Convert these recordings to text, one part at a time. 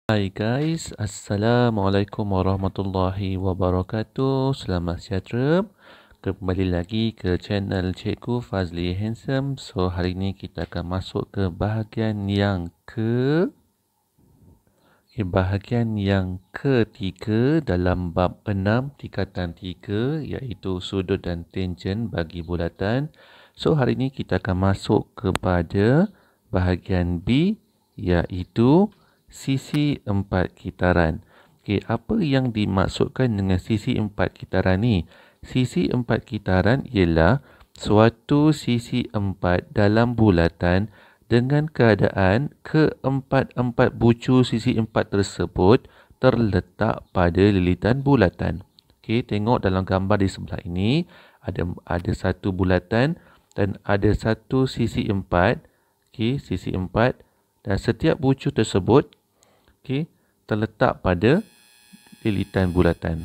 Hai guys, Assalamualaikum warahmatullahi wabarakatuh. Selamat sejahtera. Kembali lagi ke channel Cikgu Fazli Handsome. So, hari ini kita akan masuk ke bahagian yang ketiga dalam bab 6 tingkatan 3, iaitu sudut dan tangent bagi bulatan. So, hari ini kita akan masuk kepada bahagian B, iaitu sisi empat kitaran. Okey, apa yang dimaksudkan dengan sisi empat kitaran ni? Sisi empat kitaran ialah suatu sisi empat dalam bulatan dengan keadaan keempat-empat bucu sisi empat tersebut terletak pada lilitan bulatan. Okey, tengok dalam gambar di sebelah ini ada satu bulatan dan ada satu sisi empat. Okey, sisi empat, dan setiap bucu tersebut terletak pada lilitan bulatan.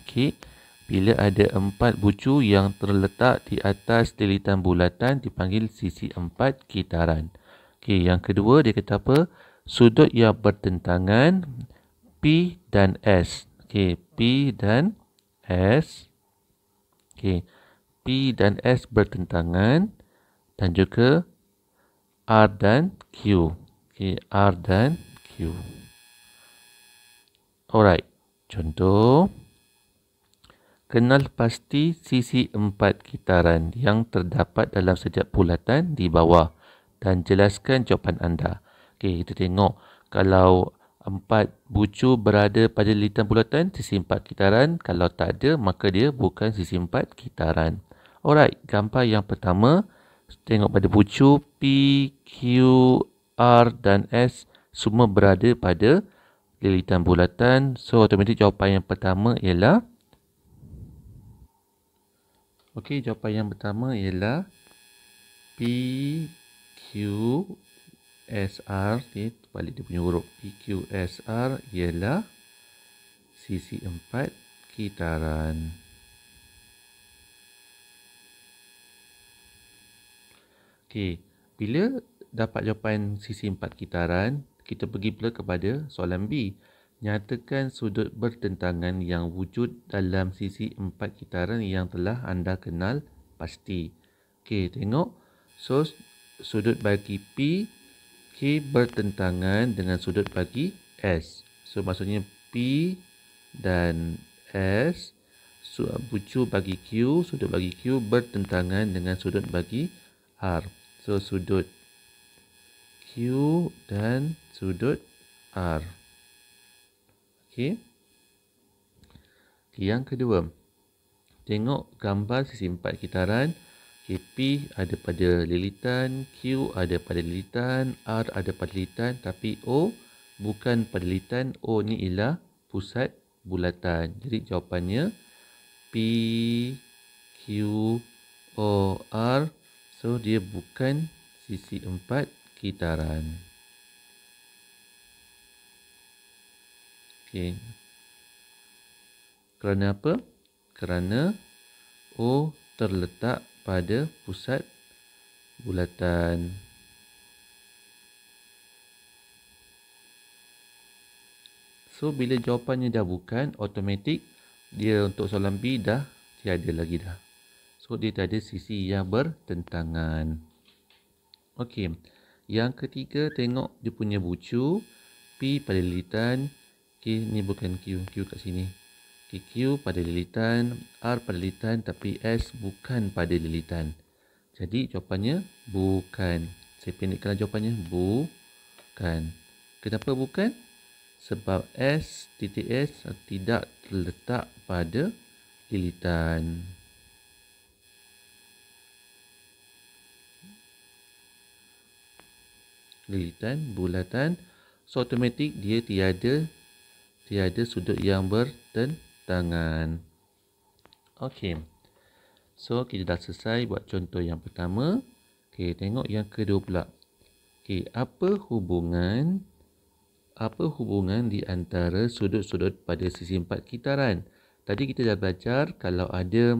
Okey, bila ada empat bucu yang terletak di atas lilitan bulatan dipanggil sisi empat kitaran. Okey, yang kedua dia kata apa? Sudut yang bertentangan P dan S. Okey, P dan S. Okey, P dan S bertentangan, dan juga R dan Q. Okey, R dan Q. Alright, contoh. Kenal pasti sisi empat kitaran yang terdapat dalam setiap bulatan di bawah dan jelaskan jawapan anda. Okey, kita tengok kalau empat bucu berada pada lilitan bulatan, sisi empat kitaran. Kalau tak ada, maka dia bukan sisi empat kitaran. Alright, gambar yang pertama, tengok pada bucu P, Q, R dan S semua berada pada lilitan bulatan. So, automatik jawapan yang pertama ialah jawapan yang pertama ialah P, Q, S, R. Okey, balik dia punya huruf. P, Q, S, R ialah sisi empat kitaran. Okey, bila dapat jawapan sisi empat kitaran, kita pergi pula kepada soalan B. Nyatakan sudut bertentangan yang wujud dalam sisi empat kitaran yang telah anda kenal pasti. Okey, tengok. So, sudut bagi P, bertentangan dengan sudut bagi S. So, maksudnya P dan S, bucu bagi Q, sudut bagi Q bertentangan dengan sudut bagi R. So, sudut Q dan sudut R. Okey. Yang kedua, tengok gambar sisi empat kitaran. P ada pada lilitan, Q ada pada lilitan, R ada pada lilitan, tapi O bukan pada lilitan. O ni ialah pusat bulatan. Jadi jawapannya P, Q, O, R. So, dia bukan sisi empat kitaran. Okey. Kerana apa? Kerana O terletak pada pusat bulatan. So, bila jawapannya dah bukan, automatik dia untuk soalan B dah tiada lagi dah. So, dia tak ada sisi yang bertentangan. Okey. Yang ketiga, tengok dia punya bucu. P pada lilitan. Okey, ni bukan Q. Q kat sini. Okay, Q pada lilitan, R pada lilitan, tapi S bukan pada lilitan. Jadi jawapannya bukan. Saya pendekkan jawapannya bukan. Kenapa bukan? Sebab S titik S tidak terletak pada lilitan. Bulatan. So, automatik dia tiada sudut yang bertentangan. Okey. So, kita dah selesai buat contoh yang pertama. Okey, tengok yang kedua pula. Okey, apa hubungan di antara sudut-sudut pada sisi empat kitaran? Tadi kita dah belajar kalau ada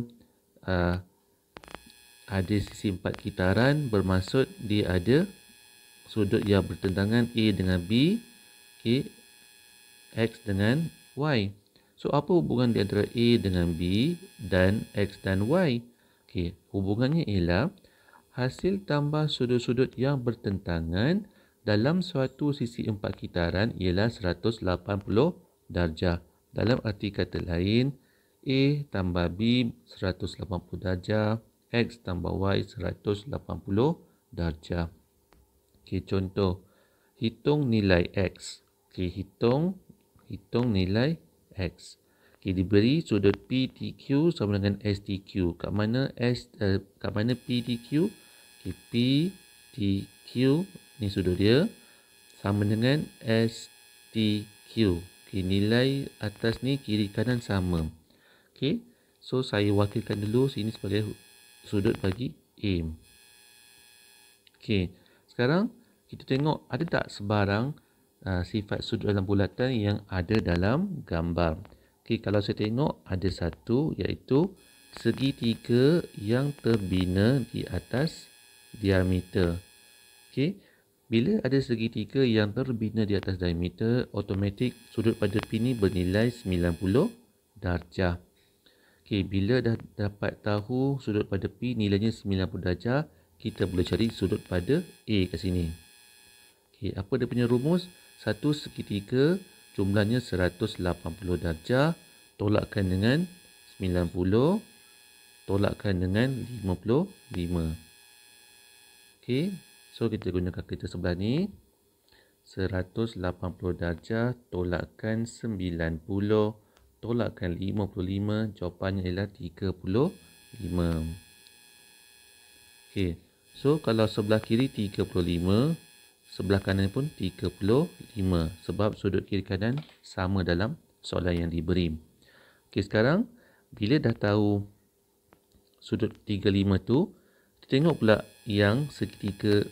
sisi empat kitaran, bermaksud dia ada sudut yang bertentangan A dengan B. Okey, X dengan Y. So, apa hubungan di antara A dengan B dan X dan Y? Okey, hubungannya ialah hasil tambah sudut-sudut yang bertentangan dalam suatu sisi empat kitaran ialah 180 darjah. Dalam arti kata lain, A tambah B 180 darjah, X tambah Y 180 darjah. Okey, contoh. Hitung nilai X. Okey, hitung nilai X. Okey, diberi sudut PTQ sama dengan STQ. Kat mana PTQ? Okey, PTQ ni sudut dia sama dengan STQ. Okey, nilai atas ni kiri kanan sama. Okey, so saya wakilkan dulu sini sebagai sudut bagi A. Okey, sekarang kita tengok ada tak sebarang sifat sudut dalam bulatan yang ada dalam gambar. Okey, kalau saya tengok ada satu iaitu segitiga yang terbina di atas diameter. Okey, bila ada segitiga yang terbina di atas diameter, automatik sudut pada P ni bernilai 90 darjah. Okey, bila dah dapat tahu sudut pada P nilainya 90 darjah, kita boleh cari sudut pada A kat sini. Okey, apa dia punya rumus? Satu segitiga jumlahnya 180 darjah, tolakkan dengan 90, tolakkan dengan 55. Okey, so kita guna kalkulator sebelah ni. 180 darjah tolakkan 90, tolakkan 55, jawapannya ialah 35. Okey, so kalau sebelah kiri 35, sebelah kanan pun 35 sebab sudut kiri kanan sama dalam soalan yang diberi. Okey, sekarang bila dah tahu sudut 35 tu, kita tengok pula yang segitiga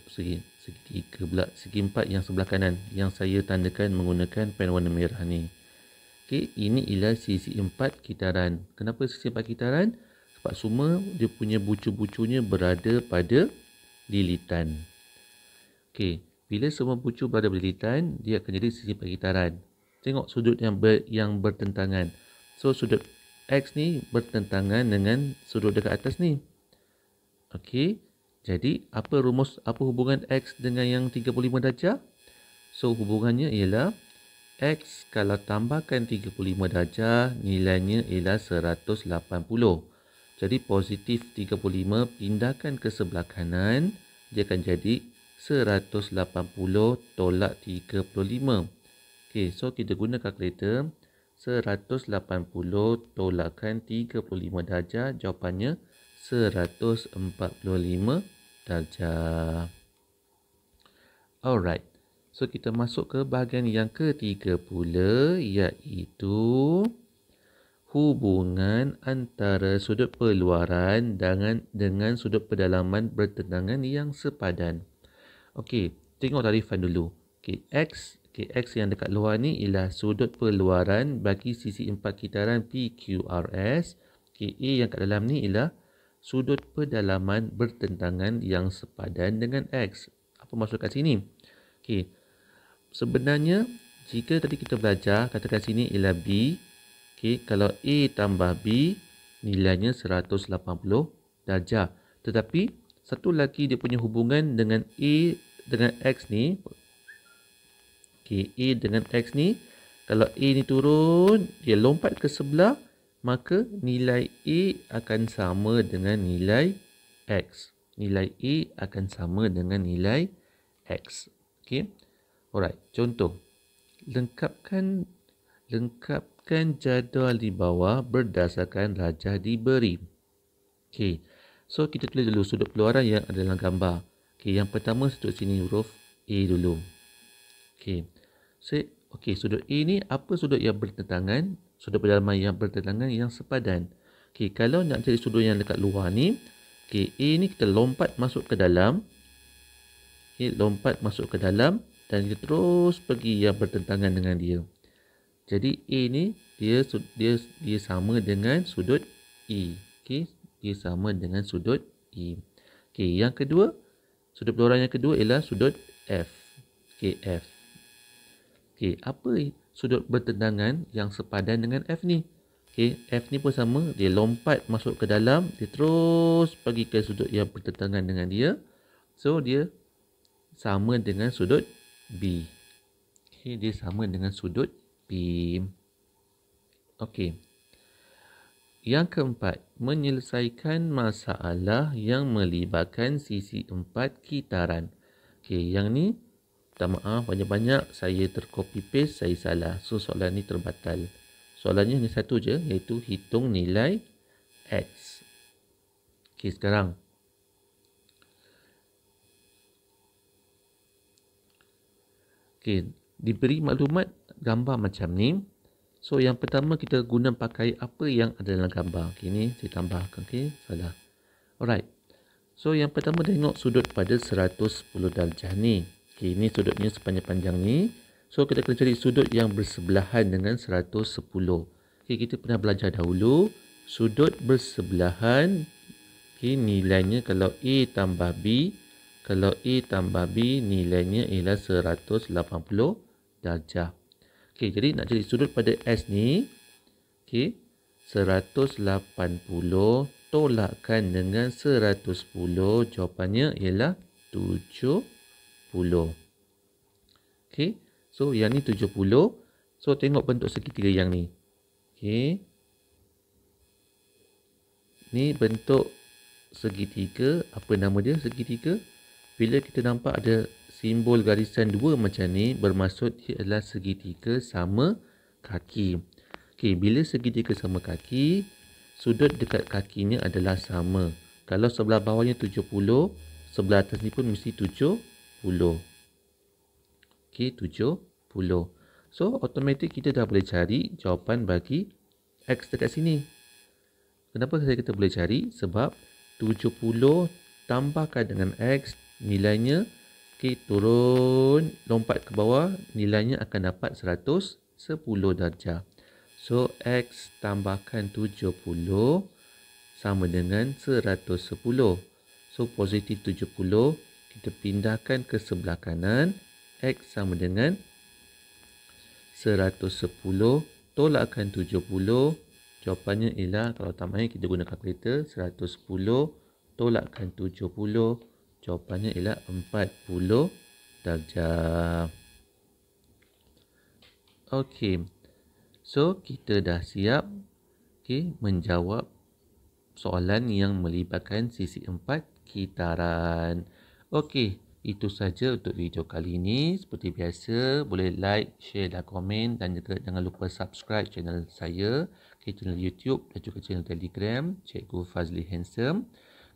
pula, segi empat yang sebelah kanan yang saya tandakan menggunakan pen warna merah ni. Okey, ini ialah sisi empat kitaran. Kenapa sisi empat kitaran? Sebab semua dia punya bucu-bucunya berada pada lilitan. Okey, bila semua bucu berada pada lilitan, dia akan jadi sisi empat kitaran. Tengok sudut yang bertentangan. So, sudut X ni bertentangan dengan sudut dekat atas ni. Okey, jadi apa hubungan X dengan yang 35 darjah? So, hubungannya ialah X kalau tambahkan 35 darjah, nilainya ialah 180. Jadi, positif 35 pindahkan ke sebelah kanan, dia akan jadi 180 tolak 35. Okey, so kita guna kalkulator. 180 tolakkan 35 darjah, jawapannya 145 darjah. Alright. So, kita masuk ke bahagian yang ketiga pula, iaitu hubungan antara sudut perluaran dengan sudut pedalaman bertentangan yang sepadan. Okey, tengok tarifan dulu. Okey, X yang dekat luar ni ialah sudut perluaran bagi sisi empat kitaran PQRS. Okey, A yang kat dalam ni ialah sudut pedalaman bertentangan yang sepadan dengan X. Apa maksud kat sini? Okey, sebenarnya jika tadi kita belajar, katakan sini ialah B. Okey, kalau A tambah B, nilainya 180 darjah. Tetapi satu lagi dia punya hubungan dengan A dengan X ni. Okey, A dengan X ni, kalau A ni turun, dia lompat ke sebelah, maka nilai A akan sama dengan nilai X. Nilai A akan sama dengan nilai X. Okey. Alright, contoh. Lengkapkan jadual di bawah berdasarkan rajah diberi. Okey. So, kita tulis dulu sudut keluaran yang ada dalam gambar. Okey, yang pertama sudut sini huruf A dulu. Okey. Sudut A ni apa sudut yang bertentangan? Sudut pedalaman yang bertentangan yang sepadan. Okey, kalau nak cari sudut yang dekat luar ni, okey, A ni kita lompat masuk ke dalam. Okey, lompat masuk ke dalam dan kita terus pergi yang bertentangan dengan dia. Jadi A ni dia sama dengan sudut E. Okey, dia sama dengan sudut E. Okey, yang kedua, sudut pelorang yang kedua ialah sudut F. Okey, F. Okey, sudut bertentangan yang sepadan dengan F ni. Okey, F ni pun sama, dia lompat masuk ke dalam, dia terus pergi ke sudut yang bertentangan dengan dia. So dia sama dengan sudut B. Okey, dia sama dengan sudut B. Okey. Yang keempat, menyelesaikan masalah yang melibatkan sisi 4 kitaran. Okey, yang ni minta maaf banyak-banyak saya tercopy paste, saya salah. So soalan ni terbatal. Soalannya hanya satu je, iaitu hitung nilai X. Okey, sekarang diberi maklumat gambar macam ni. So yang pertama kita guna pakai apa yang ada dalam gambar. Okey, ni saya tambahkan. Okey, salah. Alright. So yang pertama tengok sudut pada 110 darjah ni. Okey, ni sudutnya sepanjang-panjang ni. So kita kena cari sudut yang bersebelahan dengan 110. Okey, kita pernah belajar dahulu sudut bersebelahan. Okey, nilainya kalau A tambah B, nilainya ialah 180 darjah. Okey, jadi nak cari sudut pada S ni. Okey, 180 tolakkan dengan 110, jawapannya ialah 70. Okey, so yang ni 70. So tengok bentuk segitiga yang ni. Okey, ni bentuk segitiga. Apa nama dia segitiga? Bila kita nampak ada simbol garisan dua macam ni, bermaksud dia adalah segitiga sama kaki. Okey, bila segitiga sama kaki, sudut dekat kakinya adalah sama. Kalau sebelah bawahnya 70, sebelah atas ni pun mesti 70. Okey, 70. So, automatik kita dah boleh cari jawapan bagi X dekat sini. Kenapa kita boleh cari? Sebab 70 tambahkan dengan X, nilainya turun, lompat ke bawah, nilainya akan dapat 110 darjah. So, X tambahkan 70 sama dengan 110. So, positif 70, kita pindahkan ke sebelah kanan. X sama dengan 110, tolakkan 70. Jawapannya ialah, kalau tak main, kita guna kalkulator. 110 tolakkan 70. Jawapannya ialah 40 darjah. Okey. So, kita dah siap menjawab soalan yang melibatkan sisi 4 kitaran. Okey, itu saja untuk video kali ini. Seperti biasa, boleh like, share dan komen. Dan juga jangan lupa subscribe channel saya, channel YouTube dan juga channel Telegram, Cikgu Fazli Handsome.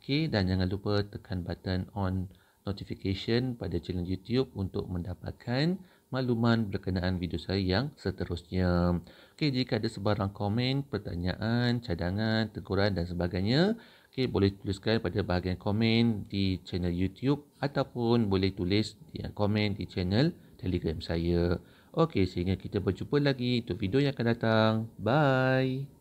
Dan jangan lupa tekan button on notification pada channel YouTube untuk mendapatkan makluman berkenaan video saya yang seterusnya. Jika ada sebarang komen, pertanyaan, cadangan, teguran dan sebagainya, boleh tuliskan pada bahagian komen di channel YouTube ataupun boleh tulis di komen di channel Telegram saya. Sehingga kita berjumpa lagi untuk video yang akan datang. Bye.